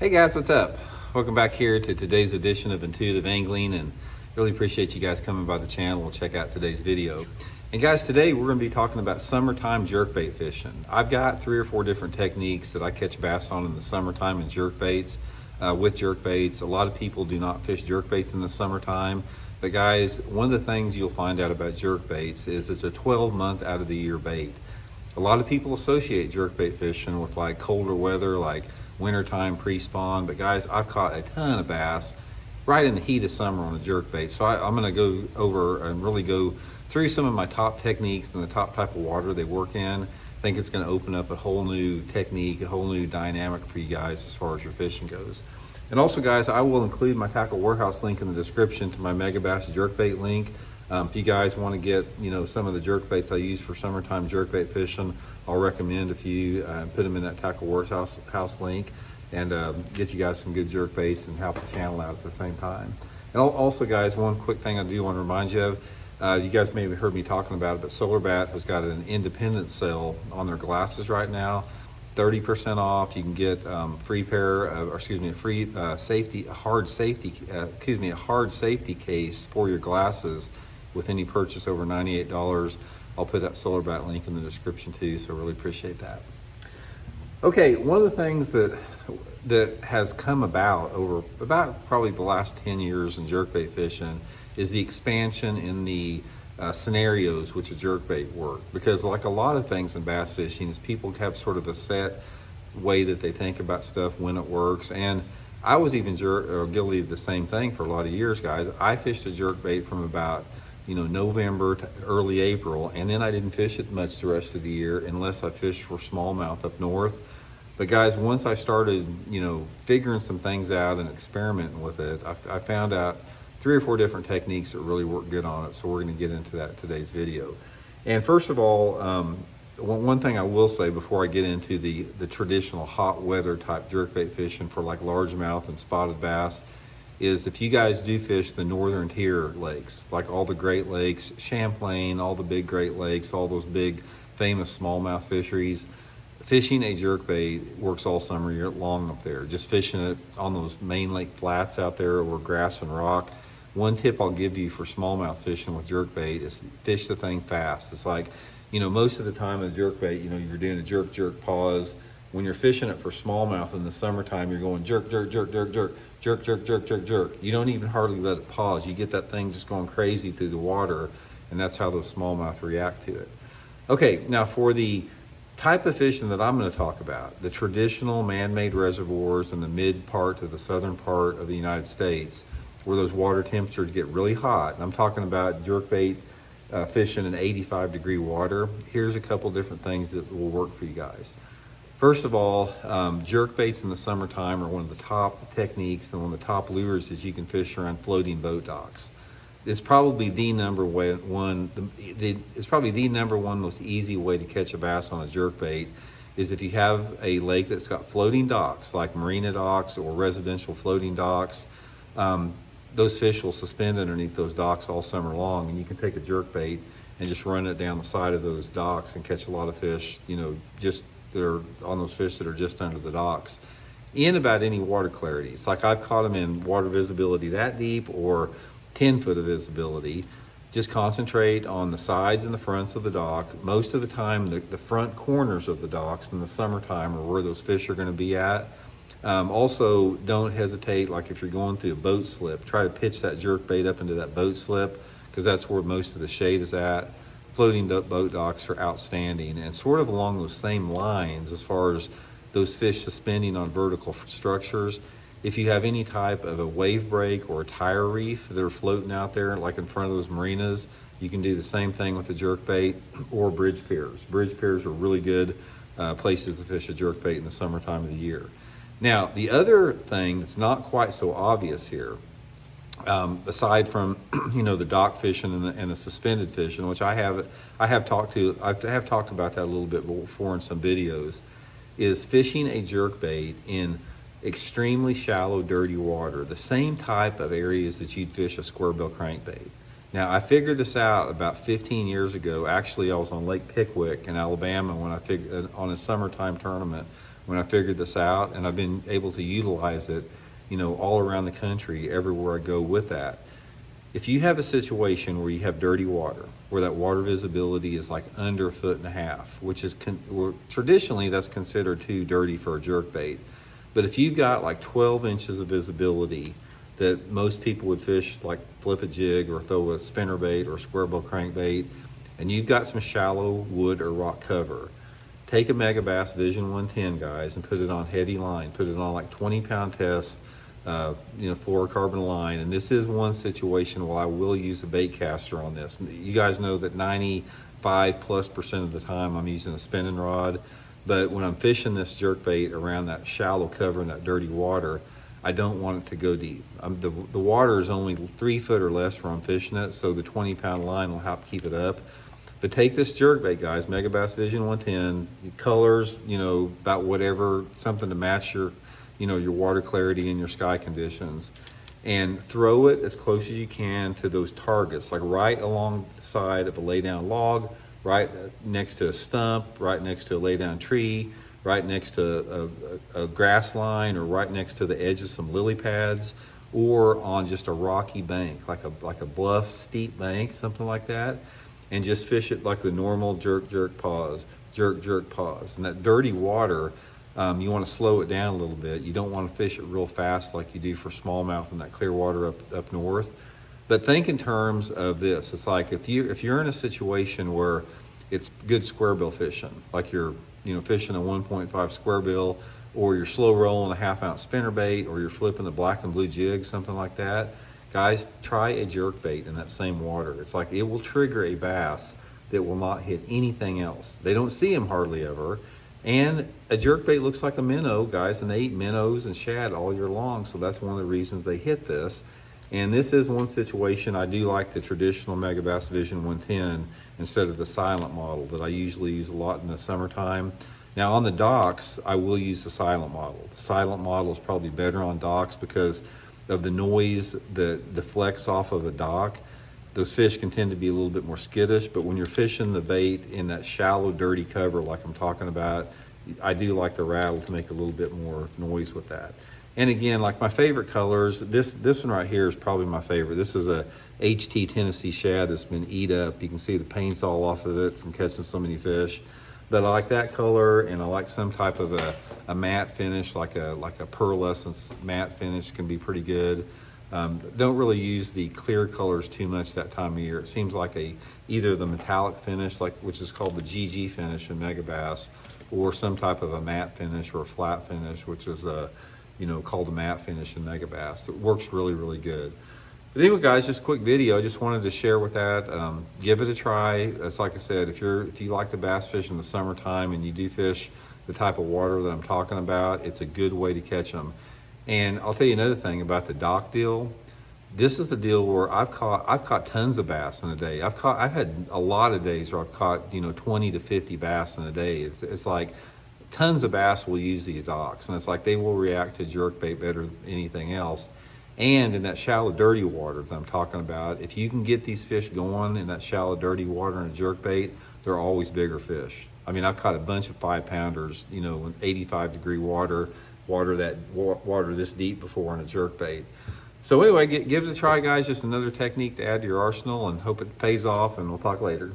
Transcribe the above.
Hey guys, what's up? Welcome back here to today's edition of Intuitive Angling, and really appreciate you guys coming by the channel and check out today's video. And guys, today we're going to be talking about summertime jerkbait fishing. I've got 3 or 4 different techniques that I catch bass on in the summertime in jerkbaits, with jerkbaits. A lot of people do not fish jerkbaits in the summertime, but guys, one of the things you'll find out about jerkbaits is it's a 12-month out of the year bait. A lot of people associate jerkbait fishing with like colder weather, like wintertime pre-spawn, but guys, I've caught a ton of bass right in the heat of summer on a jerkbait. So I'm going to go over and really go through some of my top techniques and the top type of water they work in. I think it's going to open up a whole new technique, a whole new dynamic for you guys as far as your fishing goes. And also guys, I will include my tackle warehouse link in the description to my Megabass jerkbait link. If you guys want to get some of the jerkbaits I use for summertime jerkbait fishing, I'll recommend a few, put them in that tackle warehouse link, and get you guys some good jerkbaits and help the channel out at the same time. And also guys, one quick thing I do want to remind you of, you guys may have heard me talking about it, but SolarBat has got an independent sale on their glasses right now, 30% off. You can get a hard safety case for your glasses with any purchase over $98. I'll put that SolarBat link in the description too, so really appreciate that. Okay, one of the things that has come about over about probably the last 10 years in jerkbait fishing is the expansion in the scenarios which a jerkbait work. Because like a lot of things in bass fishing, is people have sort of a set way that they think about stuff when it works. And I was even guilty of the same thing for a lot of years, guys. I fished a jerkbait from about November to early April, and then I didn't fish it much the rest of the year unless I fished for smallmouth up north. But guys, once I started, figuring some things out and experimenting with it, I found out 3 or 4 different techniques that really work good on it. So we're going to get into that in today's video. And first of all, one thing I will say before I get into the traditional hot weather type jerkbait fishing for like largemouth and spotted bass, is if you guys do fish the northern tier lakes, like all the Great Lakes, Champlain, all the big Great Lakes, all those big famous smallmouth fisheries, fishing a jerkbait works all summer long up there. Just fishing it on those main lake flats out there over grass and rock. One tip I'll give you for smallmouth fishing with jerkbait is fish the thing fast. It's like, most of the time with jerkbait, you're doing a jerk, jerk, pause. When you're fishing it for smallmouth in the summertime, you're going jerk, jerk, jerk, jerk, jerk, jerk, jerk, jerk, jerk, jerk. You don't even hardly let it pause. You get that thing just going crazy through the water, and that's how those smallmouth react to it. Okay, now for the type of fishing that I'm going to talk about, the traditional man-made reservoirs in the mid part to the southern part of the United States, where those water temperatures get really hot, and I'm talking about jerkbait fishing in 85-degree water. Here's a couple different things that will work for you guys. First of all, jerkbaits in the summertime are one of the top techniques and one of the top lures that you can fish around floating boat docks. It's probably the number one most easy way to catch a bass on a jerkbait is if you have a lake that's got floating docks, like marina docks or residential floating docks. Those fish will suspend underneath those docks all summer long, and you can take a jerkbait and just run it down the side of those docks and catch a lot of fish, just they're on those fish that are just under the docks in about any water clarity. It's like I've caught them in water visibility that deep or 10 foot of visibility. Just concentrate on the sides and the fronts of the dock. Most of the time, the front corners of the docks in the summertime are where those fish are going to be at. Also, don't hesitate, like if you're going through a boat slip, try to pitch that jerkbait up into that boat slip, because that's where most of the shade is at. Floating boat docks are outstanding, and sort of along those same lines as far as those fish suspending on vertical structures. If you have any type of a wave break or a tire reef that are floating out there, like in front of those marinas, you can do the same thing with the jerkbait or bridge piers. Bridge piers are really good places to fish a jerkbait in the summertime of the year. Now, the other thing that's not quite so obvious here, aside from the dock fishing and the suspended fishing, which I have talked about that a little bit before in some videos, is fishing a jerkbait in extremely shallow, dirty water, the same type of areas that you'd fish a square bill crankbait. Now, I figured this out about 15 years ago. Actually, I was on Lake Pickwick in Alabama when I figured on a summertime tournament when I figured this out, and I've been able to utilize it, you know, all around the country, everywhere I go with that. If you have a situation where you have dirty water, where that water visibility is like under 1.5 feet, which is traditionally that's considered too dirty for a jerkbait. But if you've got like 12 inches of visibility that most people would fish, like flip a jig or throw a spinnerbait or square bill crankbait, and you've got some shallow wood or rock cover, take a Megabass Vision 110, guys, and put it on heavy line. Put it on like 20-pound test, you know, fluorocarbon line. And this is one situation where I will use a bait caster on this. You guys know that 95+% of the time I'm using a spinning rod. But when I'm fishing this jerkbait around that shallow cover in that dirty water, I don't want it to go deep. The water is only 3 foot or less where I'm fishing it, so the 20-pound line will help keep it up. But take this jerkbait, guys, Megabass Vision 110, colors, you know, about whatever, something to match your, you know, your water clarity and your sky conditions, and throw it as close as you can to those targets, like right alongside of a lay down log, right next to a stump, right next to a lay down tree, right next to a grass line, or right next to the edge of some lily pads, or on just a rocky bank, like a bluff, steep bank, something like that, and just fish it like the normal jerk, jerk, pause, jerk, jerk, pause. And that dirty water, you want to slow it down a little bit. You don't want to fish it real fast like you do for smallmouth in that clear water up north. But think in terms of this. It's like if you're in a situation where it's good square bill fishing, like you're, you know, fishing a 1.5 square bill, or you're slow rolling a 1/2 ounce spinnerbait, or you're flipping a black and blue jig, something like that, guys, try a jerkbait in that same water. It's like it will trigger a bass that will not hit anything else. They don't see them hardly ever. And a jerkbait looks like a minnow, guys, and they eat minnows and shad all year long, so that's one of the reasons they hit this. And this is one situation I do like the traditional Megabass Vision 110 instead of the silent model that I usually use a lot in the summertime. Now on the docks, I will use the silent model. The silent model is probably better on docks because of the noise that deflects off of a dock. Those fish can tend to be a little bit more skittish, but when you're fishing the bait in that shallow, dirty cover like I'm talking about, I do like the rattle to make a little bit more noise with that. And again, like my favorite colors, this one right here is probably my favorite. This is a HT Tennessee shad that's been eat up. You can see the paint's all off of it from catching so many fish. But I like that color, and I like some type of a matte finish, like a pearlescence matte finish can be pretty good. Don't really use the clear colors too much that time of year. It seems like either the metallic finish, which is called the GG finish in Megabass, or some type of a matte finish or a flat finish, which is called a matte finish in Megabass. It works really, really good. But anyway, guys, just a quick video. I just wanted to share with that. Give it a try. It's like I said, if you like to bass fish in the summertime and you do fish the type of water that I'm talking about, it's a good way to catch them. And I'll tell you another thing about the dock deal. This is the deal where I've caught tons of bass in a day. I've had a lot of days where I've caught 20 to 50 bass in a day. It's like tons of bass will use these docks, and it's like they will react to jerkbait better than anything else. And in that shallow, dirty water that I'm talking about, if you can get these fish going in that shallow, dirty water in a jerkbait, they're always bigger fish. I mean, I've caught a bunch of 5-pounders, in 85-degree water this deep before in a jerkbait. So anyway, give it a try, guys. Just another technique to add to your arsenal, and hope it pays off, and we'll talk later.